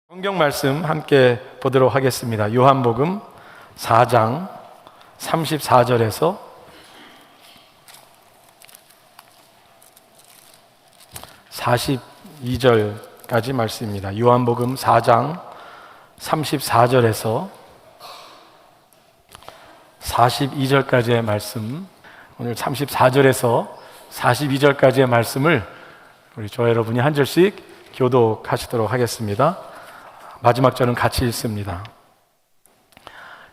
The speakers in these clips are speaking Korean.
성경 말씀 함께 보도록 하겠습니다. 요한복음 4장 34절에서 42절까지 말씀입니다. 요한복음 4장 34절에서 42절까지의 말씀, 오늘 34절에서 42절까지의 말씀을 우리 저 여러분이 한 절씩 교독하시도록 하겠습니다. 마지막 절은 같이 읽습니다.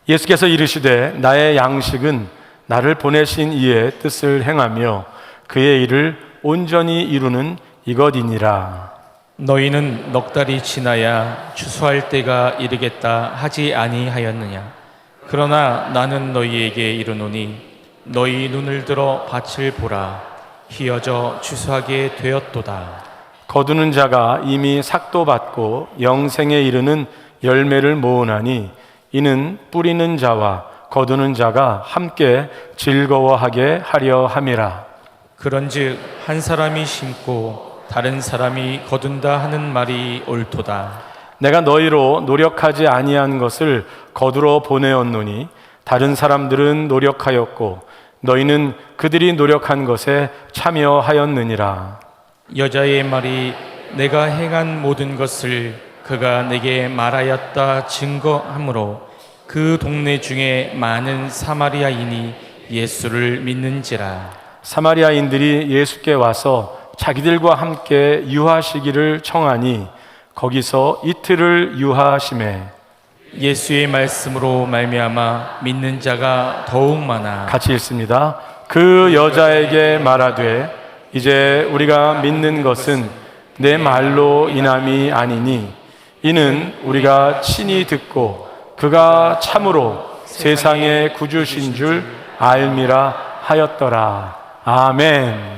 예수께서 이르시되 나의 양식은 나를 보내신 이의 뜻을 행하며 그의 일을 온전히 이루는 이것이니라. 너희는 넉 달이 지나야 추수할 때가 이르겠다 하지 아니하였느냐? 그러나 나는 너희에게 이르노니 너희 눈을 들어 밭을 보라. 희어져 추수하게 되었도다. 거두는 자가 이미 삭도 받고 영생에 이르는 열매를 모으나니 이는 뿌리는 자와 거두는 자가 함께 즐거워하게 하려 함이라. 그런즉 한 사람이 심고 다른 사람이 거둔다 하는 말이 옳도다. 내가 너희로 노력하지 아니한 것을 거두러 보내었노니 다른 사람들은 노력하였고 너희는 그들이 노력한 것에 참여하였느니라. 여자의 말이 내가 행한 모든 것을 그가 내게 말하였다 증거하므로 그 동네 중에 많은 사마리아인이 예수를 믿는지라. 사마리아인들이 예수께 와서 자기들과 함께 유하시기를 청하니 거기서 이틀을 유하시매 예수의 말씀으로 말미암아 믿는 자가 더욱 많아. 같이 읽습니다. 그 여자에게 말하되 이제 우리가 믿는 것은 내 말로 인함이 아니니 이는 우리가 친히 듣고 그가 참으로 세상의 구주신 줄 알미라 하였더라. 아멘.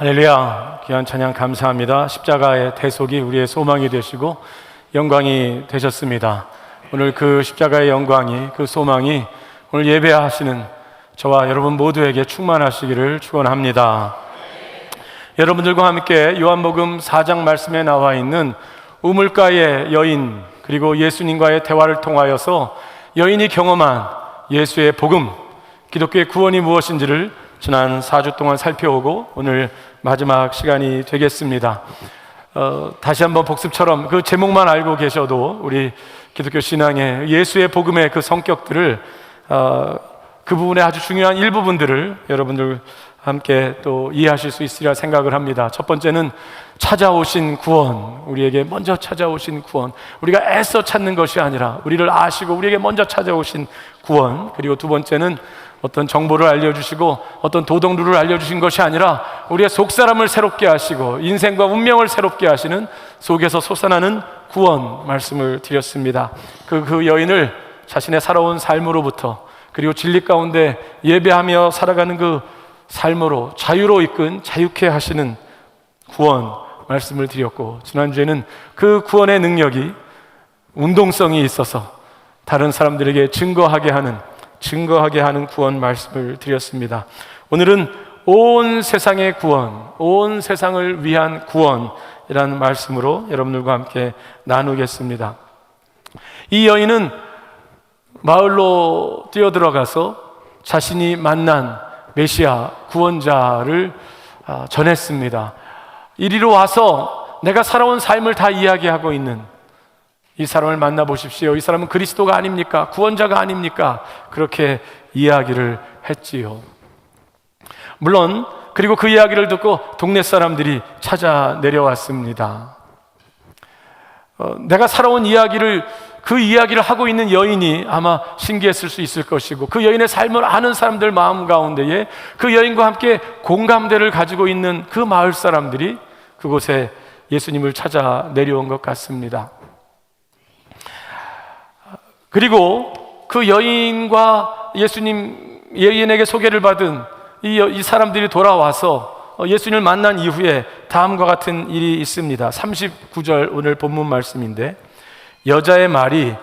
할렐루야, 귀한 찬양 감사합니다. 십자가의 대속이 우리의 소망이 되시고 영광이 되셨습니다. 오늘 그 십자가의 영광이, 그 소망이 오늘 예배하시는 저와 여러분 모두에게 충만하시기를 축원합니다. 여러분들과 함께 요한복음 4장 말씀에 나와 있는 우물가의 여인, 그리고 예수님과의 대화를 통하여서 여인이 경험한 예수의 복음, 기독교의 구원이 무엇인지를 지난 4주 동안 살펴오고 오늘 마지막 시간이 되겠습니다. 다시 한번 복습처럼 그 제목만 알고 계셔도 우리 기독교 신앙의 예수의 복음의 그 성격들을, 그 부분의 아주 중요한 일부분들을 여러분들 함께 또 이해하실 수 있으리라 생각을 합니다. 첫 번째는 찾아오신 구원, 우리에게 먼저 찾아오신 구원, 우리가 애써 찾는 것이 아니라 우리를 아시고 우리에게 먼저 찾아오신 구원. 그리고 두 번째는 어떤 정보를 알려주시고 어떤 도덕룰을 알려주신 것이 아니라 우리의 속사람을 새롭게 하시고 인생과 운명을 새롭게 하시는 속에서 솟아나는 구원 말씀을 드렸습니다. 그 여인을 자신의 살아온 삶으로부터, 그리고 진리 가운데 예배하며 살아가는 그 삶으로 자유로 이끈 자유케 하시는 구원 말씀을 드렸고, 지난주에는 그 구원의 능력이 운동성이 있어서 다른 사람들에게 증거하게 하는 구원 말씀을 드렸습니다. 오늘은 온 세상의 구원, 온 세상을 위한 구원이라는 말씀으로 여러분들과 함께 나누겠습니다. 이 여인은 마을로 뛰어들어가서 자신이 만난 메시아 구원자를 전했습니다. 이리로 와서 내가 살아온 삶을 다 이야기하고 있는 이 사람을 만나보십시오. 이 사람은 그리스도가 아닙니까? 구원자가 아닙니까? 그렇게 이야기를 했지요. 물론 그리고 그 이야기를 듣고 동네 사람들이 찾아 내려왔습니다. 내가 살아온 이야기를, 그 이야기를 하고 있는 여인이 아마 신기했을 수 있을 것이고, 그 여인의 삶을 아는 사람들 마음 가운데에 그 여인과 함께 공감대를 가지고 있는 그 마을 사람들이 그곳에 예수님을 찾아 내려온 것 같습니다. 그리고 그 여인과 여인에게 소개를 받은 이 사람들이 돌아와서 예수님을 만난 이후에 다음과 같은 일이 있습니다. 39절 오늘 본문 말씀인데, 여자의 말이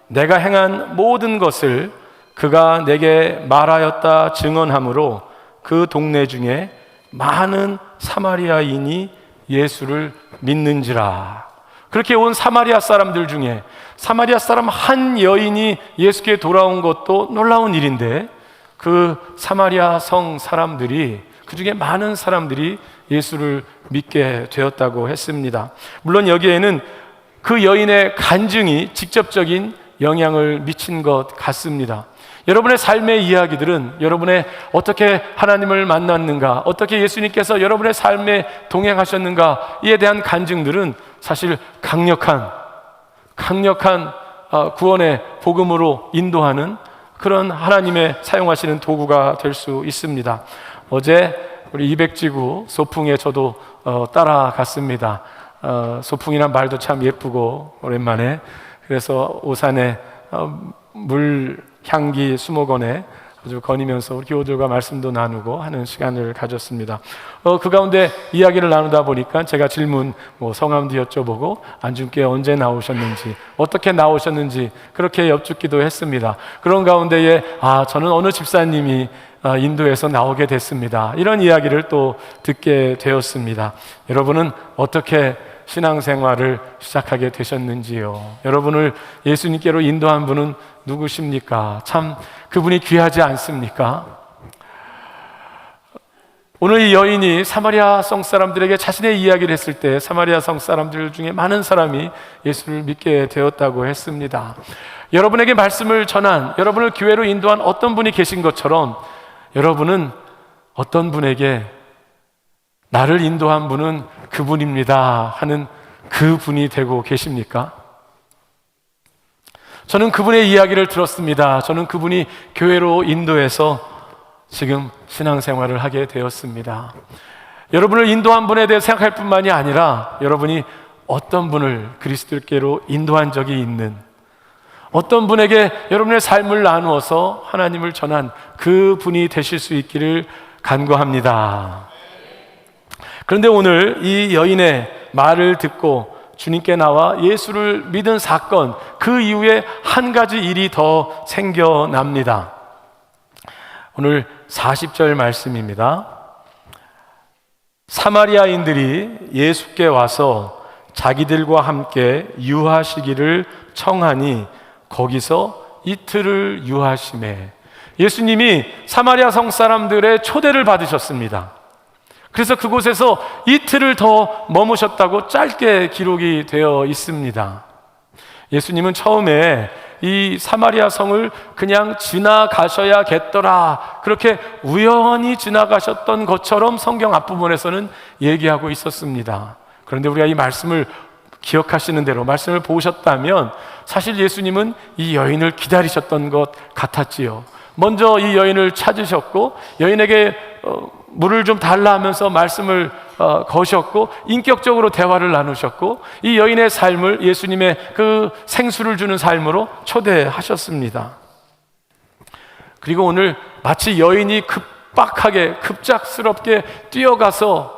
내가 행한 모든 것을 그가 내게 말하였다 증언하므로 그 동네 중에 많은 사마리아인이 예수를 믿는지라. 그렇게 온 사마리아 사람들 중에 사마리아 사람 한 여인이 예수께 돌아온 것도 놀라운 일인데, 그 사마리아 성 사람들이, 그 중에 많은 사람들이 예수를 믿게 되었다고 했습니다. 물론 여기에는 그 여인의 간증이 직접적인 영향을 미친 것 같습니다. 여러분의 삶의 이야기들은, 여러분의 어떻게 하나님을 만났는가, 어떻게 예수님께서 여러분의 삶에 동행하셨는가에 대한 간증들은 사실 강력한 구원의 복음으로 인도하는 그런 하나님의 사용하시는 도구가 될 수 있습니다. 어제 우리 이백지구 소풍에 저도 따라갔습니다. 소풍이란 말도 참 예쁘고 오랜만에, 그래서 오산에 물향기 수목원에 아주 거니면서 우리 교우들과 말씀도 나누고 하는 시간을 가졌습니다. 그 가운데 이야기를 나누다 보니까 제가 질문, 성함도 여쭤보고 안중께 언제 나오셨는지, 어떻게 나오셨는지 그렇게 여쭙기도 했습니다. 그런 가운데에 저는 어느 집사님이 인도에서 나오게 됐습니다, 이런 이야기를 또 듣게 되었습니다. 여러분은 어떻게 신앙생활을 시작하게 되셨는지요? 여러분을 예수님께로 인도한 분은 누구십니까? 참 그분이 귀하지 않습니까? 오늘 이 여인이 사마리아 성 사람들에게 자신의 이야기를 했을 때 사마리아 성 사람들 중에 많은 사람이 예수를 믿게 되었다고 했습니다. 여러분에게 말씀을 전한, 여러분을 교회로 인도한 어떤 분이 계신 것처럼 여러분은 어떤 분에게 나를 인도한 분은 그분입니다 하는 그 분이 되고 계십니까? 저는 그분의 이야기를 들었습니다. 저는 그분이 교회로 인도해서 지금 신앙생활을 하게 되었습니다. 여러분을 인도한 분에 대해 생각할 뿐만이 아니라 여러분이 어떤 분을 그리스도께로 인도한 적이 있는, 어떤 분에게 여러분의 삶을 나누어서 하나님을 전한 그 분이 되실 수 있기를 간구합니다. 그런데 오늘 이 여인의 말을 듣고 주님께 나와 예수를 믿은 사건, 그 이후에 한 가지 일이 더 생겨납니다. 오늘 40절 말씀입니다. 사마리아인들이 예수께 와서 자기들과 함께 유하시기를 청하니 거기서 이틀을 유하시매. 예수님이 사마리아 성 사람들의 초대를 받으셨습니다. 그래서 그곳에서 이틀을 더 머무셨다고 짧게 기록이 되어 있습니다. 예수님은 처음에 이 사마리아 성을 그냥 지나가셔야겠더라, 그렇게 우연히 지나가셨던 것처럼 성경 앞부분에서는 얘기하고 있었습니다. 그런데 우리가 이 말씀을 기억하시는 대로 말씀을 보셨다면 사실 예수님은 이 여인을 기다리셨던 것 같았지요. 먼저 이 여인을 찾으셨고 여인에게 물을 좀 달라 하면서 말씀을 거셨고 인격적으로 대화를 나누셨고 이 여인의 삶을 예수님의 그 생수를 주는 삶으로 초대하셨습니다. 그리고 오늘 마치 여인이 급작스럽게 뛰어가서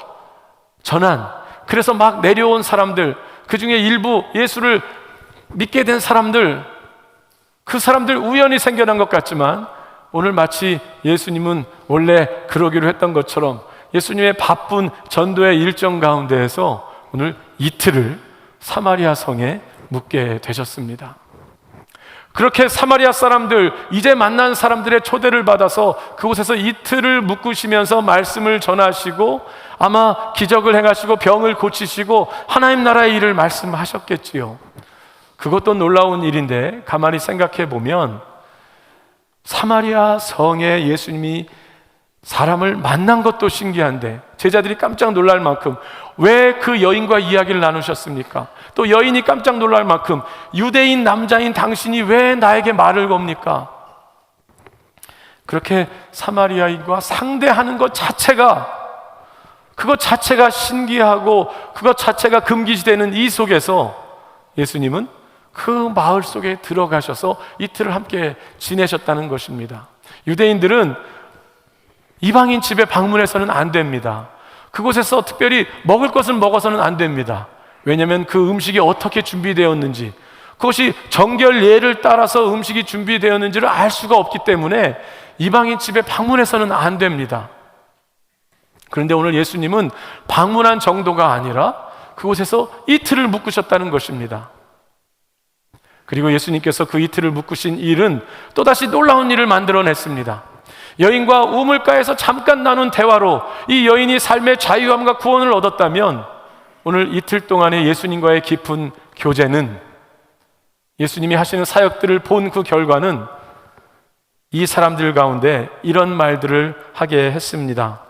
전한, 그래서 막 내려온 사람들, 그 중에 일부 예수를 믿게 된 사람들, 그 사람들 우연히 생겨난 것 같지만 오늘 마치 예수님은 원래 그러기로 했던 것처럼 예수님의 바쁜 전도의 일정 가운데에서 오늘 이틀을 사마리아 성에 묵게 되셨습니다. 그렇게 사마리아 사람들, 이제 만난 사람들의 초대를 받아서 그곳에서 이틀을 묵으시면서 말씀을 전하시고 아마 기적을 행하시고 병을 고치시고 하나님 나라의 일을 말씀하셨겠지요. 그것도 놀라운 일인데 가만히 생각해 보면 사마리아 성에 예수님이 사람을 만난 것도 신기한데 제자들이 깜짝 놀랄 만큼 왜 그 여인과 이야기를 나누셨습니까? 또 여인이 깜짝 놀랄 만큼 유대인 남자인 당신이 왜 나에게 말을 겁니까? 그렇게 사마리아인과 상대하는 것 자체가, 그것 자체가 신기하고 그것 자체가 금기시되는 이 속에서 예수님은 그 마을 속에 들어가셔서 이틀을 함께 지내셨다는 것입니다. 유대인들은 이방인 집에 방문해서는 안 됩니다. 그곳에서 특별히 먹을 것을 먹어서는 안 됩니다. 왜냐하면 그 음식이 어떻게 준비되었는지, 그것이 정결 예를 따라서 음식이 준비되었는지를 알 수가 없기 때문에 이방인 집에 방문해서는 안 됩니다. 그런데 오늘 예수님은 방문한 정도가 아니라 그곳에서 이틀을 묵으셨다는 것입니다. 그리고 예수님께서 그 이틀을 묵으신 일은 또다시 놀라운 일을 만들어냈습니다. 여인과 우물가에서 잠깐 나눈 대화로 이 여인이 삶의 자유함과 구원을 얻었다면 오늘 이틀 동안의 예수님과의 깊은 교제는, 예수님이 하시는 사역들을 본 그 결과는 이 사람들 가운데 이런 말들을 하게 했습니다.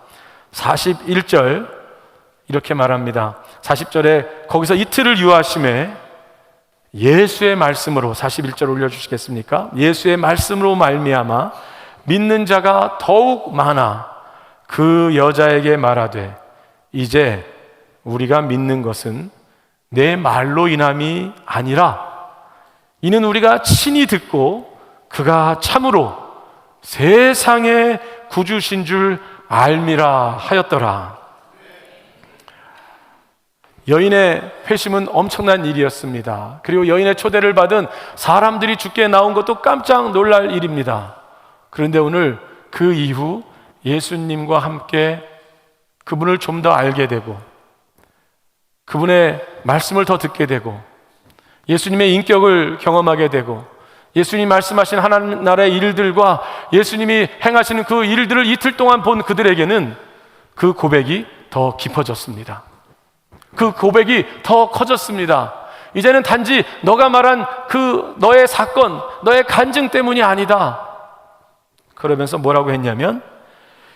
41절 이렇게 말합니다. 40절에 거기서 이틀을 유하심에 예수의 말씀으로, 41절 올려주시겠습니까? 예수의 말씀으로 말미암아 믿는 자가 더욱 많아 그 여자에게 말하되 이제 우리가 믿는 것은 내 말로 인함이 아니라 이는 우리가 친히 듣고 그가 참으로 세상의 구주신 줄 알미라 하였더라. 여인의 회심은 엄청난 일이었습니다. 그리고 여인의 초대를 받은 사람들이 죽게 나온 것도 깜짝 놀랄 일입니다. 그런데 오늘 그 이후 예수님과 함께 그분을 좀 더 알게 되고 그분의 말씀을 더 듣게 되고 예수님의 인격을 경험하게 되고 예수님이 말씀하신 하나님 나라의 일들과 예수님이 행하시는 그 일들을 이틀 동안 본 그들에게는 그 고백이 더 깊어졌습니다. 그 고백이 더 커졌습니다. 이제는 단지 너가 말한 그 너의 사건, 너의 간증 때문이 아니다. 그러면서 뭐라고 했냐면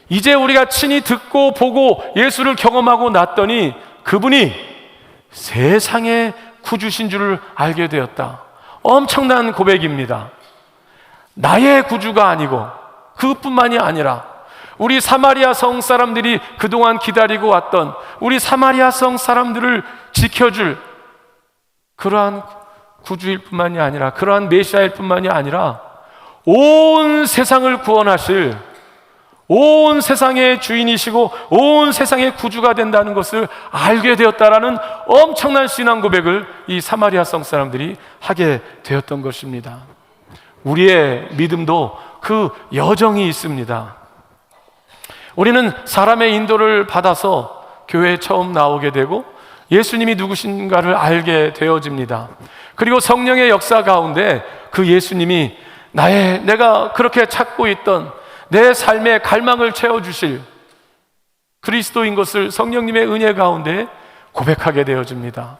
이제 우리가 친히 듣고 보고 예수를 경험하고 났더니 그분이 세상의 구주신 줄을 알게 되었다. 엄청난 고백입니다. 나의 구주가 아니고 그뿐만이 아니라 우리 사마리아 성 사람들이 그동안 기다리고 왔던 우리 사마리아 성 사람들을 지켜줄 그러한 구주일 뿐만이 아니라, 그러한 메시아일 뿐만이 아니라 온 세상을 구원하실 온 세상의 주인이시고 온 세상의 구주가 된다는 것을 알게 되었다라는 엄청난 신앙 고백을 이 사마리아 성 사람들이 하게 되었던 것입니다. 우리의 믿음도 그 여정이 있습니다. 우리는 사람의 인도를 받아서 교회에 처음 나오게 되고 예수님이 누구신가를 알게 되어집니다. 그리고 성령의 역사 가운데 그 예수님이 내가 그렇게 찾고 있던 내 삶의 갈망을 채워주실 그리스도인 것을 성령님의 은혜 가운데 고백하게 되어집니다.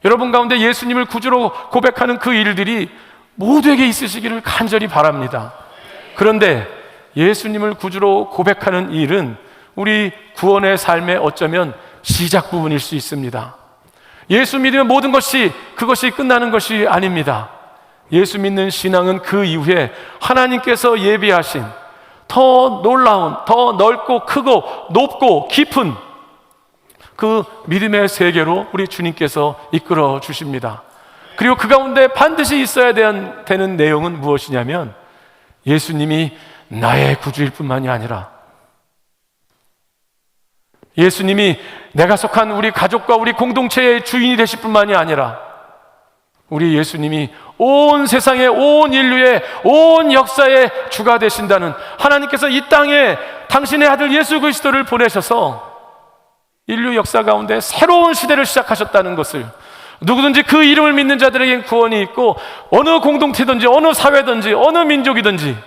여러분 가운데 예수님을 구주로 고백하는 그 일들이 모두에게 있으시기를 간절히 바랍니다. 그런데 예수님을 구주로 고백하는 일은 우리 구원의 삶의 어쩌면 시작 부분일 수 있습니다. 예수 믿으면 모든 그것이 끝나는 것이 아닙니다. 예수 믿는 신앙은 그 이후에 하나님께서 예비하신 더 놀라운, 더 넓고 크고 높고 깊은 그 믿음의 세계로 우리 주님께서 이끌어 주십니다. 그리고 그 가운데 반드시 있어야 되는 내용은 무엇이냐면 예수님이 나의 구주일 뿐만이 아니라 예수님이 내가 속한 우리 가족과 우리 공동체의 주인이 되실 뿐만이 아니라 우리 예수님이 온 세상의 온 인류의 온 역사의 주가 되신다는, 하나님께서 이 땅에 당신의 아들 예수 그리스도를 보내셔서 인류 역사 가운데 새로운 시대를 시작하셨다는 것을, 누구든지 그 이름을 믿는 자들에겐 구원이 있고 어느 공동체든지 어느 사회든지 어느 민족이든지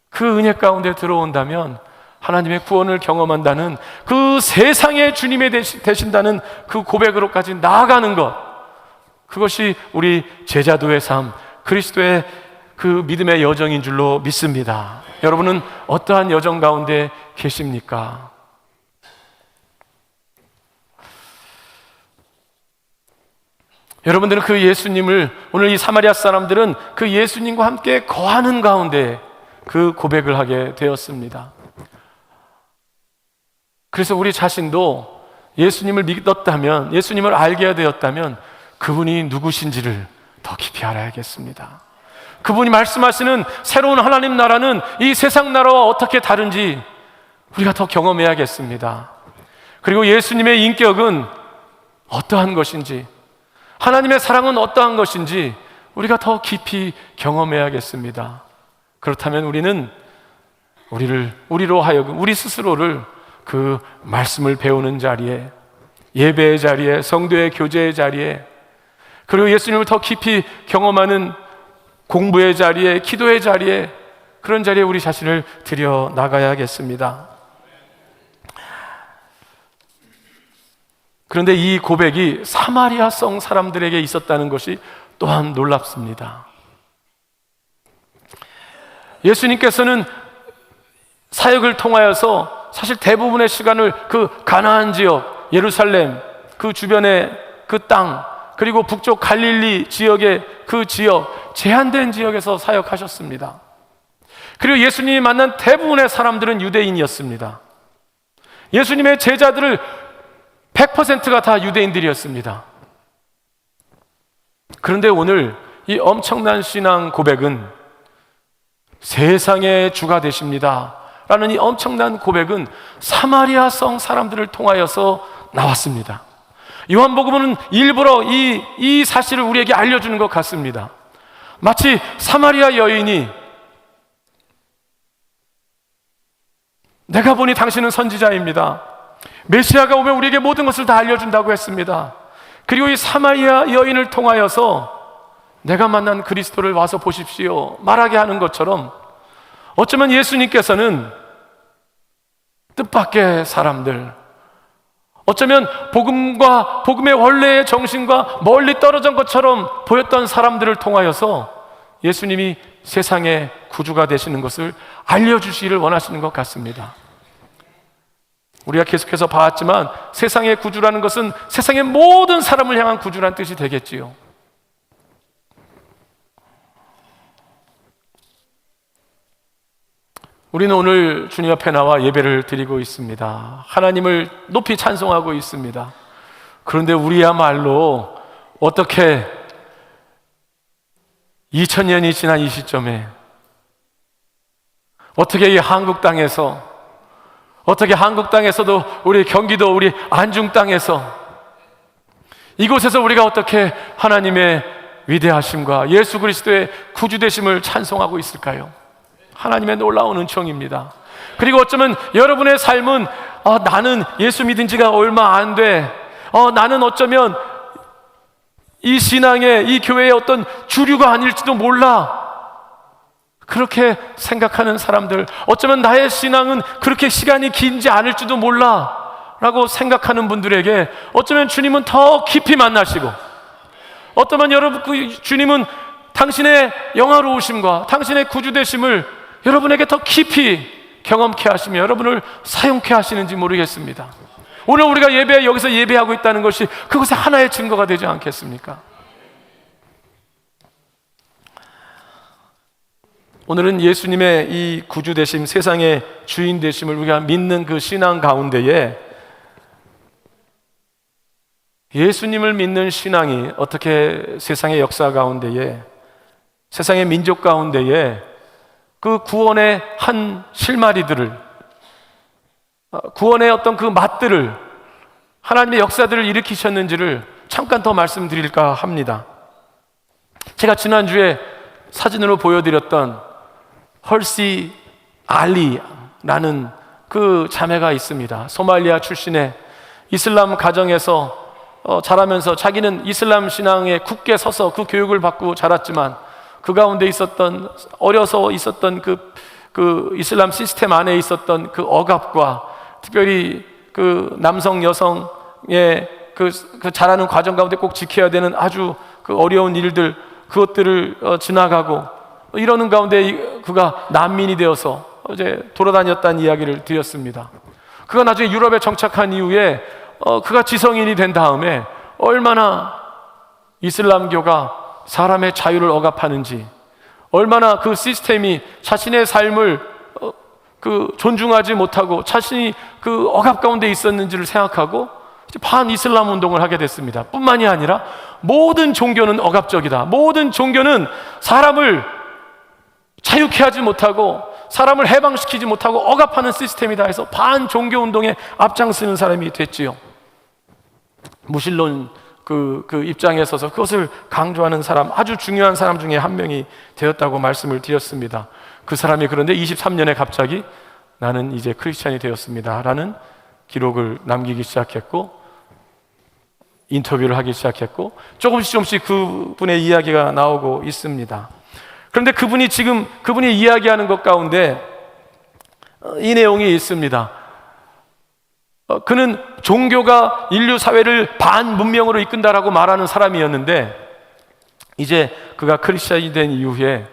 그 은혜 가운데 들어온다면 하나님의 구원을 경험한다는, 그 세상의 주님이 되신다는 그 고백으로까지 나아가는 것, 그것이 우리 제자도의 삶, 그리스도의 그 믿음의 여정인 줄로 믿습니다. 여러분은 어떠한 여정 가운데 계십니까? 여러분들은 그 예수님을, 오늘 이 사마리아 사람들은 그 예수님과 함께 거하는 가운데 그 고백을 하게 되었습니다. 그래서 우리 자신도 예수님을 믿었다면, 예수님을 알게 되었다면 그분이 누구신지를 더 깊이 알아야겠습니다. 그분이 말씀하시는 새로운 하나님 나라는 이 세상 나라와 어떻게 다른지 우리가 더 경험해야겠습니다. 그리고 예수님의 인격은 어떠한 것인지, 하나님의 사랑은 어떠한 것인지 우리가 더 깊이 경험해야겠습니다. 그렇다면 우리는 우리로 하여금 우리 스스로를 그 말씀을 배우는 자리에, 예배의 자리에, 성도의 교제의 자리에, 그리고 예수님을 더 깊이 경험하는 공부의 자리에, 기도의 자리에, 그런 자리에 우리 자신을 들여 나가야겠습니다. 그런데 이 고백이 사마리아 성 사람들에게 있었다는 것이 또한 놀랍습니다. 예수님께서는 사역을 통하여서 사실 대부분의 시간을 그 가나안 지역, 예루살렘 그 주변의 그 땅, 그리고 북쪽 갈릴리 지역의 그 지역, 제한된 지역에서 사역하셨습니다. 그리고 예수님이 만난 대부분의 사람들은 유대인이었습니다. 예수님의 제자들을 100%가 다 유대인들이었습니다. 그런데 오늘 이 엄청난 신앙 고백은 세상의 주가 되십니다 라는 이 엄청난 고백은 사마리아 성 사람들을 통하여서 나왔습니다. 요한복음은 일부러 이 사실을 우리에게 알려주는 것 같습니다. 마치 사마리아 여인이 내가 보니 당신은 선지자입니다, 메시아가 오면 우리에게 모든 것을 다 알려준다고 했습니다. 그리고 이 사마리아 여인을 통하여서 내가 만난 그리스도를 와서 보십시오 말하게 하는 것처럼, 어쩌면 예수님께서는 뜻밖의 사람들, 어쩌면 복음의 원래의 정신과 멀리 떨어진 것처럼 보였던 사람들을 통하여서 예수님이 세상의 구주가 되시는 것을 알려주시기를 원하시는 것 같습니다. 우리가 계속해서 봐왔지만 세상의 구주라는 것은 세상의 모든 사람을 향한 구주라는 뜻이 되겠지요. 우리는 오늘 주님 앞에 나와 예배를 드리고 있습니다. 하나님을 높이 찬송하고 있습니다. 그런데 우리야말로 어떻게 2000년이 지난 이 시점에 어떻게 이 한국 땅에서, 어떻게 한국 땅에서도, 우리 경기도, 우리 안중 땅에서, 이곳에서 우리가 어떻게 하나님의 위대하심과 예수 그리스도의 구주되심을 찬송하고 있을까요? 하나님의 놀라운 은총입니다. 그리고 어쩌면 여러분의 삶은 나는 예수 믿은 지가 얼마 안 돼, 나는 어쩌면 이 신앙의, 이 교회의 어떤 주류가 아닐지도 몰라, 그렇게 생각하는 사람들, 어쩌면 나의 신앙은 그렇게 시간이 긴지 않을지도 몰라 라고 생각하는 분들에게 어쩌면 주님은 더 깊이 만나시고, 어쩌면 여러분, 주님은 당신의 영화로우심과 당신의 구주되심을 여러분에게 더 깊이 경험케 하시며 여러분을 사용케 하시는지 모르겠습니다. 오늘 우리가 여기서 예배하고 있다는 것이 그것의 하나의 증거가 되지 않겠습니까? 오늘은 예수님의 이 구주되심, 세상의 주인 되심을 우리가 믿는 그 신앙 가운데에 예수님을 믿는 신앙이 어떻게 세상의 역사 가운데에, 세상의 민족 가운데에 그 구원의 한 실마리들을, 구원의 어떤 그 맛들을, 하나님의 역사들을 일으키셨는지를 잠깐 더 말씀드릴까 합니다. 제가 지난주에 사진으로 보여드렸던 헐시 알리라는 그 자매가 있습니다. 소말리아 출신의 이슬람 가정에서 자라면서 자기는 이슬람 신앙에 굳게 서서 그 교육을 받고 자랐지만 그 가운데 있었던, 어려서 있었던 그 이슬람 시스템 안에 있었던 그 억압과, 특별히 그 남성 여성의 그 자라는 과정 가운데 꼭 지켜야 되는 아주 그 어려운 일들, 그것들을 지나가고 이러는 가운데 그가 난민이 되어서 이제 돌아다녔다는 이야기를 드렸습니다. 그가 나중에 유럽에 정착한 이후에 그가 지성인이 된 다음에 얼마나 이슬람교가 사람의 자유를 억압하는지, 얼마나 그 시스템이 자신의 삶을 존중하지 못하고 자신이 그 억압 가운데 있었는지를 생각하고 반 이슬람 운동을 하게 됐습니다. 뿐만이 아니라 모든 종교는 억압적이다, 모든 종교는 사람을 자유케 하지 못하고 사람을 해방시키지 못하고 억압하는 시스템이다 해서 반 종교 운동에 앞장서는 사람이 됐지요. 무신론 그 입장에 서서 그것을 강조하는 사람, 아주 중요한 사람 중에 한 명이 되었다고 말씀을 드렸습니다. 그 사람이 그런데 23년에 갑자기 나는 이제 크리스찬이 되었습니다 라는 기록을 남기기 시작했고, 인터뷰를 하기 시작했고, 조금씩 그분의 이야기가 나오고 있습니다. 그런데 그분이 이야기하는 것 가운데 이 내용이 있습니다. 그는 종교가 인류 사회를 반문명으로 이끈다라고 말하는 사람이었는데, 이제 그가 크리스천이 된 이후에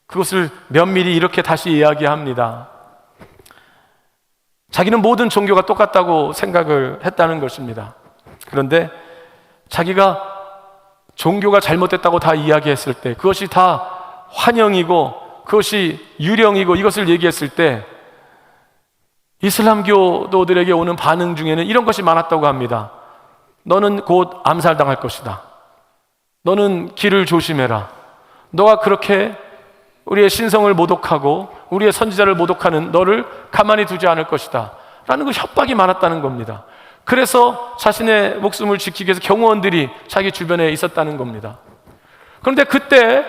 그것을 면밀히 이렇게 다시 이야기합니다. 자기는 모든 종교가 똑같다고 생각을 했다는 것입니다. 그런데 자기가 종교가 잘못됐다고 다 이야기했을 때, 그것이 다 환영이고 그것이 유령이고 이것을 얘기했을 때 이슬람교도들에게 오는 반응 중에는 이런 것이 많았다고 합니다. 너는 곧 암살당할 것이다. 너는 길을 조심해라. 너가 그렇게 우리의 신성을 모독하고 우리의 선지자를 모독하는 너를 가만히 두지 않을 것이다 라는 그 협박이 많았다는 겁니다. 그래서 자신의 목숨을 지키기 위해서 경호원들이 자기 주변에 있었다는 겁니다. 그런데 그때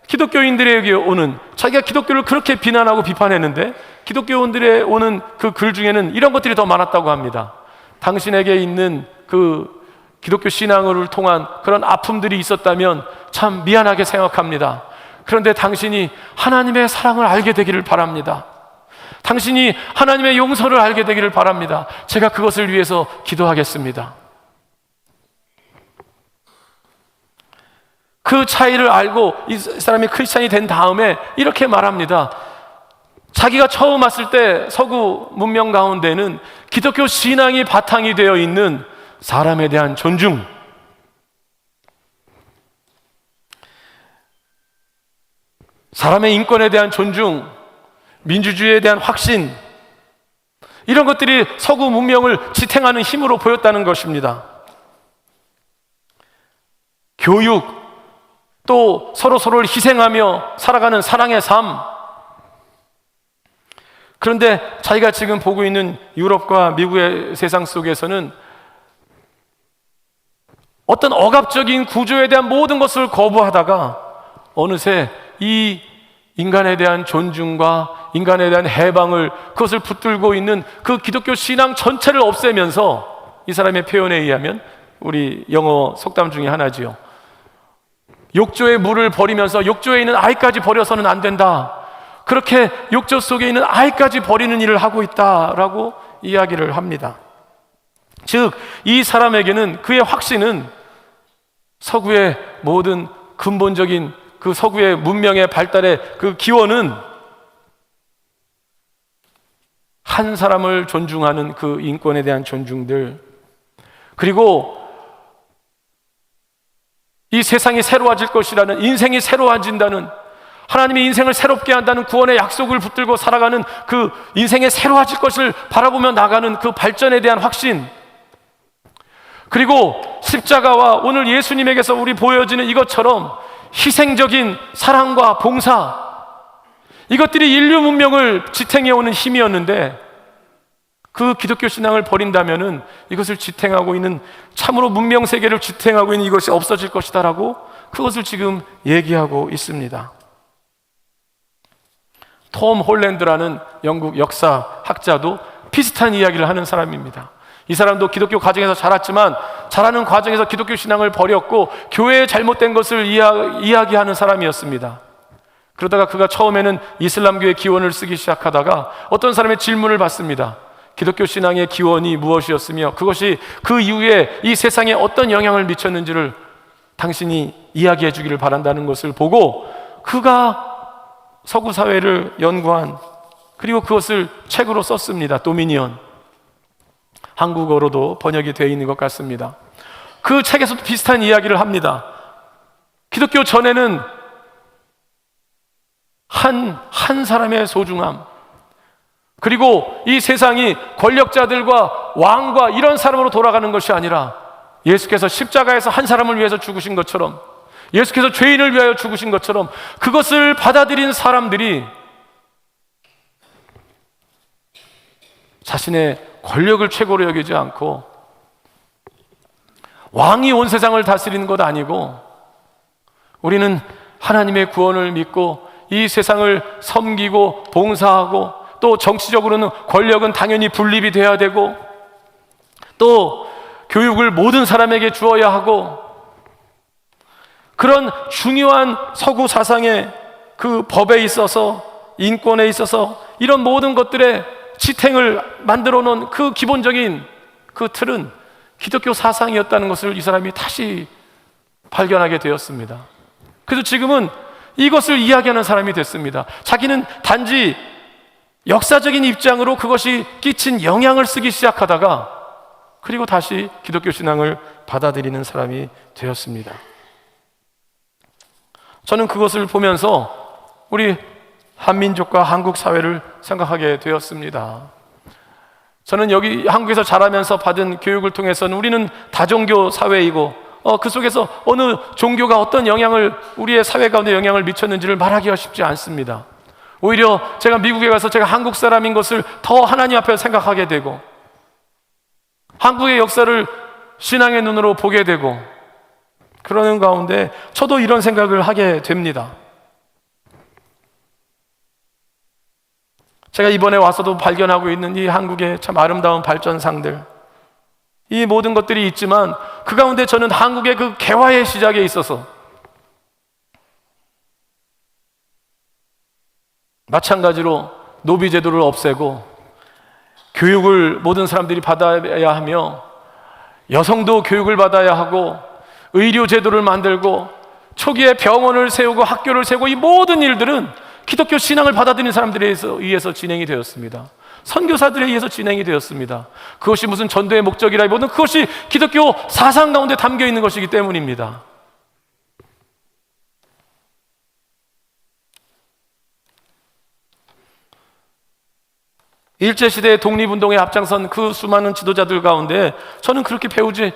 기독교인들에게 오는, 자기가 기독교를 그렇게 비난하고 비판했는데 기독교인들의 오는 그 글 중에는 이런 것들이 더 많았다고 합니다. 당신에게 있는 그 기독교 신앙을 통한 그런 아픔들이 있었다면 참 미안하게 생각합니다. 그런데 당신이 하나님의 사랑을 알게 되기를 바랍니다. 당신이 하나님의 용서를 알게 되기를 바랍니다. 제가 그것을 위해서 기도하겠습니다. 그 차이를 알고 이 사람이 크리스찬이 된 다음에 이렇게 말합니다. 자기가 처음 왔을 때 서구 문명 가운데는 기독교 신앙이 바탕이 되어 있는 사람에 대한 존중, 사람의 인권에 대한 존중, 민주주의에 대한 확신, 이런 것들이 서구 문명을 지탱하는 힘으로 보였다는 것입니다. 교육, 또 서로를 희생하며 살아가는 사랑의 삶, 그런데 자기가 지금 보고 있는 유럽과 미국의 세상 속에서는 어떤 억압적인 구조에 대한 모든 것을 거부하다가 어느새 이 인간에 대한 존중과 인간에 대한 해방을, 그것을 붙들고 있는 그 기독교 신앙 전체를 없애면서, 이 사람의 표현에 의하면 우리 영어 속담 중에 하나지요, 욕조의 물을 버리면서 욕조에 있는 아이까지 버려서는 안 된다, 그렇게 욕조 속에 있는 아이까지 버리는 일을 하고 있다라고 이야기를 합니다. 즉, 이 사람에게는, 그의 확신은 서구의 모든 근본적인 그 서구의 문명의 발달의 그 기원은 한 사람을 존중하는 그 인권에 대한 존중들, 그리고 이 세상이 새로워질 것이라는, 인생이 새로워진다는, 하나님이 인생을 새롭게 한다는 구원의 약속을 붙들고 살아가는 그 인생의 새로워질 것을 바라보며 나가는 그 발전에 대한 확신, 그리고 십자가와 오늘 예수님에게서 우리 보여지는 이것처럼 희생적인 사랑과 봉사, 이것들이 인류 문명을 지탱해오는 힘이었는데, 그 기독교 신앙을 버린다면은 이것을 지탱하고 있는, 참으로 문명 세계를 지탱하고 있는 이것이 없어질 것이다라고 그것을 지금 얘기하고 있습니다. 톰 홀랜드라는 영국 역사학자도 비슷한 이야기를 하는 사람입니다. 이 사람도 기독교 가정에서 자랐지만 자라는 과정에서 기독교 신앙을 버렸고 교회의 잘못된 것을 이야기하는 사람이었습니다. 그러다가 그가 처음에는 이슬람교의 기원을 쓰기 시작하다가 어떤 사람의 질문을 받습니다. 기독교 신앙의 기원이 무엇이었으며 그것이 그 이후에 이 세상에 어떤 영향을 미쳤는지를 당신이 이야기해 주기를 바란다는 것을 보고, 그가 서구 사회를 연구한, 그리고 그것을 책으로 썼습니다. 도미니언. 한국어로도 번역이 되어 있는 것 같습니다. 그 책에서도 비슷한 이야기를 합니다. 기독교 전에는 한 사람의 소중함, 그리고 이 세상이 권력자들과 왕과 이런 사람으로 돌아가는 것이 아니라 예수께서 십자가에서 한 사람을 위해서 죽으신 것처럼, 예수께서 죄인을 위하여 죽으신 것처럼, 그것을 받아들인 사람들이 자신의 권력을 최고로 여기지 않고, 왕이 온 세상을 다스리는 것 아니고 우리는 하나님의 구원을 믿고 이 세상을 섬기고 봉사하고, 또 정치적으로는 권력은 당연히 분립이 돼야 되고, 또 교육을 모든 사람에게 주어야 하고, 그런 중요한 서구 사상의 그 법에 있어서, 인권에 있어서 이런 모든 것들의 지탱을 만들어 놓은 그 기본적인 그 틀은 기독교 사상이었다는 것을 이 사람이 다시 발견하게 되었습니다. 그래서 지금은 이것을 이야기하는 사람이 됐습니다. 자기는 단지 역사적인 입장으로 그것이 끼친 영향을 쓰기 시작하다가 그리고 다시 기독교 신앙을 받아들이는 사람이 되었습니다. 저는 그것을 보면서 우리 한민족과 한국 사회를 생각하게 되었습니다. 저는 여기 한국에서 자라면서 받은 교육을 통해서는 우리는 다종교 사회이고 그 속에서 어느 종교가 어떤 영향을, 우리의 사회 가운데 영향을 미쳤는지를 말하기가 쉽지 않습니다. 오히려 제가 미국에 가서 제가 한국 사람인 것을 더 하나님 앞에 생각하게 되고, 한국의 역사를 신앙의 눈으로 보게 되고, 그러는 가운데 저도 이런 생각을 하게 됩니다. 제가 이번에 와서도 발견하고 있는 이 한국의 참 아름다운 발전상들, 이 모든 것들이 있지만 그 가운데 저는 한국의 그 개화의 시작에 있어서 마찬가지로 노비제도를 없애고 교육을 모든 사람들이 받아야 하며, 여성도 교육을 받아야 하고, 의료제도를 만들고, 초기에 병원을 세우고 학교를 세우고, 이 모든 일들은 기독교 신앙을 받아들인 사람들에 의해서 진행이 되었습니다. 선교사들에 의해서 진행이 되었습니다. 그것이 무슨 전도의 목적이라기보다는 그것이 기독교 사상 가운데 담겨 있는 것이기 때문입니다. 일제시대의 독립운동에 앞장선 그 수많은 지도자들 가운데 저는 그렇게 배우지,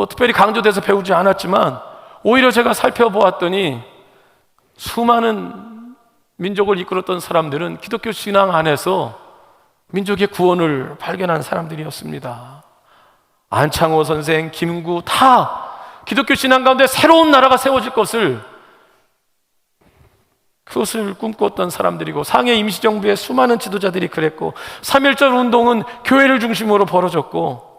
특별히 강조돼서 배우지 않았지만, 오히려 제가 살펴보았더니 수많은 민족을 이끌었던 사람들은 기독교 신앙 안에서 민족의 구원을 발견한 사람들이었습니다. 안창호 선생, 김구 다 기독교 신앙 가운데 새로운 나라가 세워질 그것을 꿈꿨던 사람들이고, 상해 임시정부의 수많은 지도자들이 그랬고, 3.1절 운동은 교회를 중심으로 벌어졌고,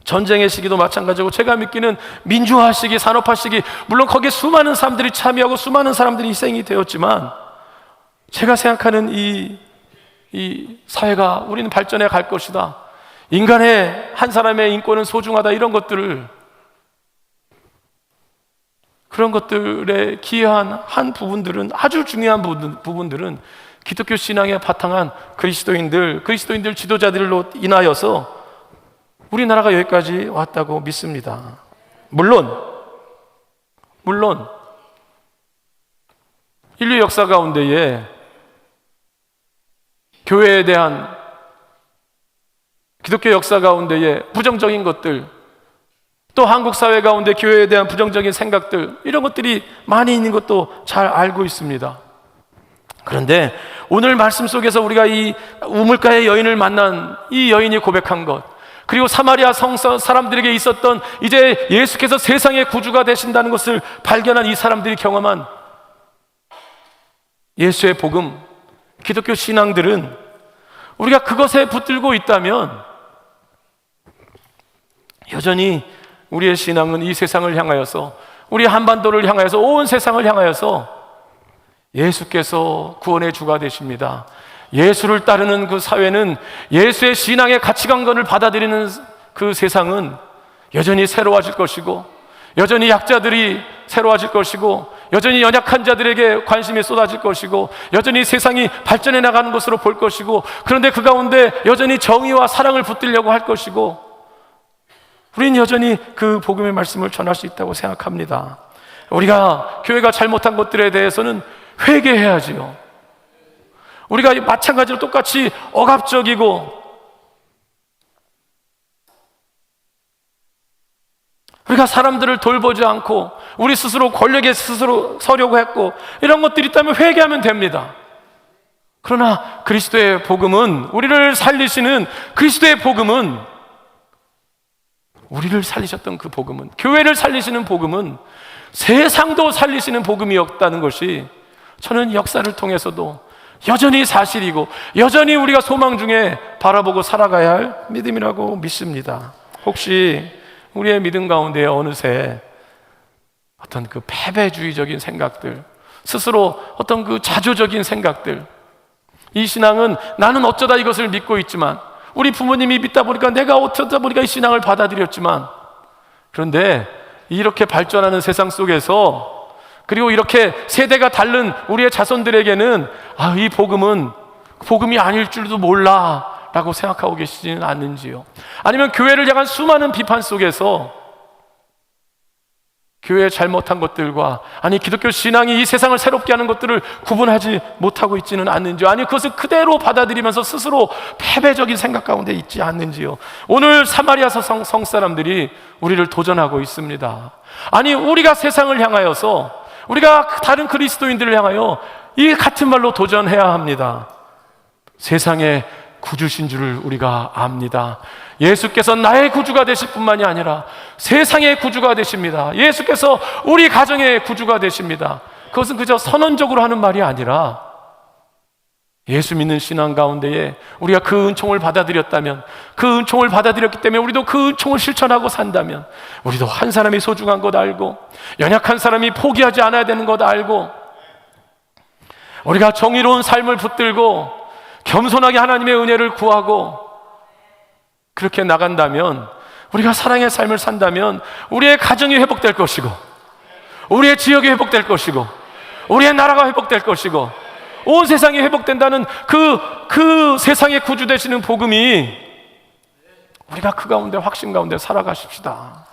전쟁의 시기도 마찬가지고, 제가 믿기는 민주화 시기, 산업화 시기, 물론 거기에 수많은 사람들이 참여하고 수많은 사람들이 희생이 되었지만, 제가 생각하는 이 사회가 우리는 발전해 갈 것이다, 인간의 한 사람의 인권은 소중하다, 이런 것들을, 그런 것들에 기여한 한 부분들은, 아주 중요한 부분들은 기독교 신앙에 바탕한 그리스도인들 지도자들로 인하여서 우리나라가 여기까지 왔다고 믿습니다. 물론 인류 역사 가운데에 교회에 대한, 기독교 역사 가운데에 부정적인 것들, 또 한국 사회 가운데 교회에 대한 부정적인 생각들, 이런 것들이 많이 있는 것도 잘 알고 있습니다. 그런데 오늘 말씀 속에서 우리가 이 우물가의 여인을 만난 이 여인이 고백한 것, 그리고 사마리아 성 사람들에게 있었던, 이제 예수께서 세상의 구주가 되신다는 것을 발견한 이 사람들이 경험한 예수의 복음, 기독교 신앙들은, 우리가 그것에 붙들고 있다면 여전히 우리의 신앙은 이 세상을 향하여서, 우리 한반도를 향하여서, 온 세상을 향하여서 예수께서 구원의 주가 되십니다, 예수를 따르는 그 사회는, 예수의 신앙의 가치관을 받아들이는 그 세상은 여전히 새로워질 것이고, 여전히 약자들이 새로워질 것이고, 여전히 연약한 자들에게 관심이 쏟아질 것이고, 여전히 세상이 발전해 나가는 것으로 볼 것이고, 그런데 그 가운데 여전히 정의와 사랑을 붙들려고 할 것이고, 우리는 여전히 그 복음의 말씀을 전할 수 있다고 생각합니다. 우리가 교회가 잘못한 것들에 대해서는 회개해야지요. 우리가 마찬가지로 똑같이 억압적이고, 우리가 사람들을 돌보지 않고 우리 스스로 권력에 스스로 서려고 했고, 이런 것들이 있다면 회개하면 됩니다. 그러나 그리스도의 복음은, 우리를 살리시는 그리스도의 복음은, 우리를 살리셨던 그 복음은, 교회를 살리시는 복음은 세상도 살리시는 복음이었다는 것이 저는 역사를 통해서도 여전히 사실이고, 여전히 우리가 소망 중에 바라보고 살아가야 할 믿음이라고 믿습니다. 혹시 우리의 믿음 가운데 어느새 어떤 그 패배주의적인 생각들, 스스로 어떤 그 자조적인 생각들, 이 신앙은 나는 어쩌다 이것을 믿고 있지만, 우리 부모님이 믿다 보니까 내가 어쩌다 보니까 이 신앙을 받아들였지만, 그런데 이렇게 발전하는 세상 속에서, 그리고 이렇게 세대가 다른 우리의 자손들에게는 이 복음은 복음이 아닐 줄도 몰라 라고 생각하고 계시지는 않는지요? 아니면 교회를 향한 수많은 비판 속에서 교회의 잘못한 것들과, 아니 기독교 신앙이 이 세상을 새롭게 하는 것들을 구분하지 못하고 있지는 않는지요? 아니 그것을 그대로 받아들이면서 스스로 패배적인 생각 가운데 있지 않는지요? 오늘 사마리아서 성 사람들이 우리를 도전하고 있습니다. 아니 우리가 세상을 향하여서, 우리가 다른 그리스도인들을 향하여 이 같은 말로 도전해야 합니다. 세상의 구주신 줄을 우리가 압니다. 예수께서 나의 구주가 되실 뿐만이 아니라 세상의 구주가 되십니다. 예수께서 우리 가정의 구주가 되십니다. 그것은 그저 선언적으로 하는 말이 아니라, 예수 믿는 신앙 가운데에 우리가 그 은총을 받아들였다면, 그 은총을 받아들였기 때문에 우리도 그 은총을 실천하고 산다면, 우리도 한 사람이 소중한 것 알고, 연약한 사람이 포기하지 않아야 되는 것 알고, 우리가 정의로운 삶을 붙들고 겸손하게 하나님의 은혜를 구하고 그렇게 나간다면, 우리가 사랑의 삶을 산다면 우리의 가정이 회복될 것이고, 우리의 지역이 회복될 것이고, 우리의 나라가 회복될 것이고, 온 세상이 회복된다는 그 세상의 구주 되시는 복음이, 우리가 그 가운데 확신 가운데 살아가십시다.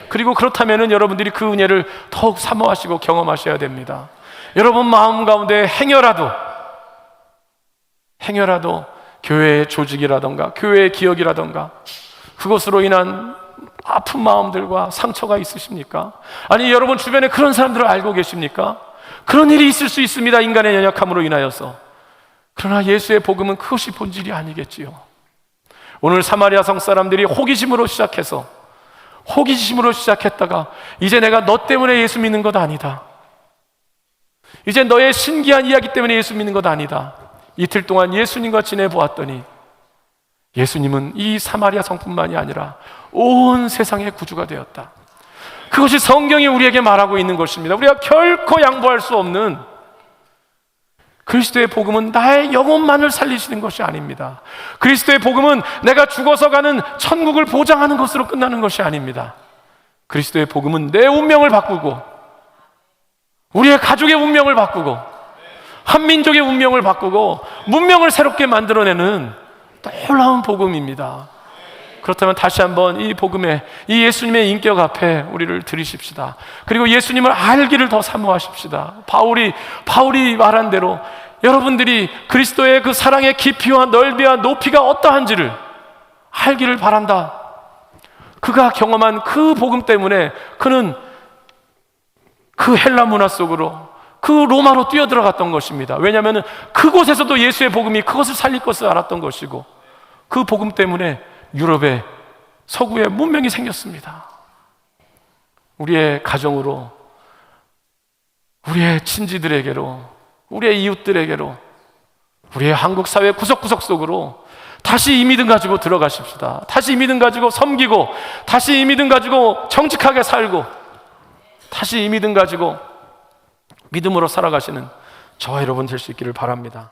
그리고 그렇다면 여러분들이 그 은혜를 더욱 사모하시고 경험하셔야 됩니다. 여러분 마음 가운데 행여라도 교회의 조직이라던가 교회의 기억이라던가 그것으로 인한 아픈 마음들과 상처가 있으십니까? 아니 여러분 주변에 그런 사람들을 알고 계십니까? 그런 일이 있을 수 있습니다. 인간의 연약함으로 인하여서. 그러나 예수의 복음은 그것이 본질이 아니겠지요. 오늘 사마리아 성 사람들이 호기심으로 시작했다가 이제 내가 너 때문에 예수 믿는 것 아니다. 이제 너의 신기한 이야기 때문에 예수 믿는 것 아니다. 이틀 동안 예수님과 지내보았더니 예수님은 이 사마리아 성뿐만이 아니라 온 세상의 구주가 되었다. 그것이 성경이 우리에게 말하고 있는 것입니다. 우리가 결코 양보할 수 없는 그리스도의 복음은 나의 영혼만을 살리시는 것이 아닙니다. 그리스도의 복음은 내가 죽어서 가는 천국을 보장하는 것으로 끝나는 것이 아닙니다. 그리스도의 복음은 내 운명을 바꾸고 우리의 가족의 운명을 바꾸고 한민족의 운명을 바꾸고 문명을 새롭게 만들어내는 놀라운 복음입니다. 그렇다면 다시 한번 이 복음에, 이 예수님의 인격 앞에 우리를 들이십시다. 그리고 예수님을 알기를 더 사모하십시다. 바울이 말한 대로 여러분들이 그리스도의 그 사랑의 깊이와 넓이와 높이가 어떠한지를 알기를 바란다. 그가 경험한 그 복음 때문에 그는 그 헬라 문화 속으로, 그 로마로 뛰어들어갔던 것입니다. 왜냐하면 그곳에서도 예수의 복음이 그것을 살릴 것을 알았던 것이고, 그 복음 때문에 유럽의 서구에 문명이 생겼습니다. 우리의 가정으로, 우리의 친지들에게로, 우리의 이웃들에게로, 우리의 한국 사회 구석구석 속으로 다시 이 믿음 가지고 들어가십시다. 다시 이 믿음 가지고 섬기고, 다시 이 믿음 가지고 정직하게 살고, 다시 이 믿음 가지고 믿음으로 살아가시는 저와 여러분 될 수 있기를 바랍니다.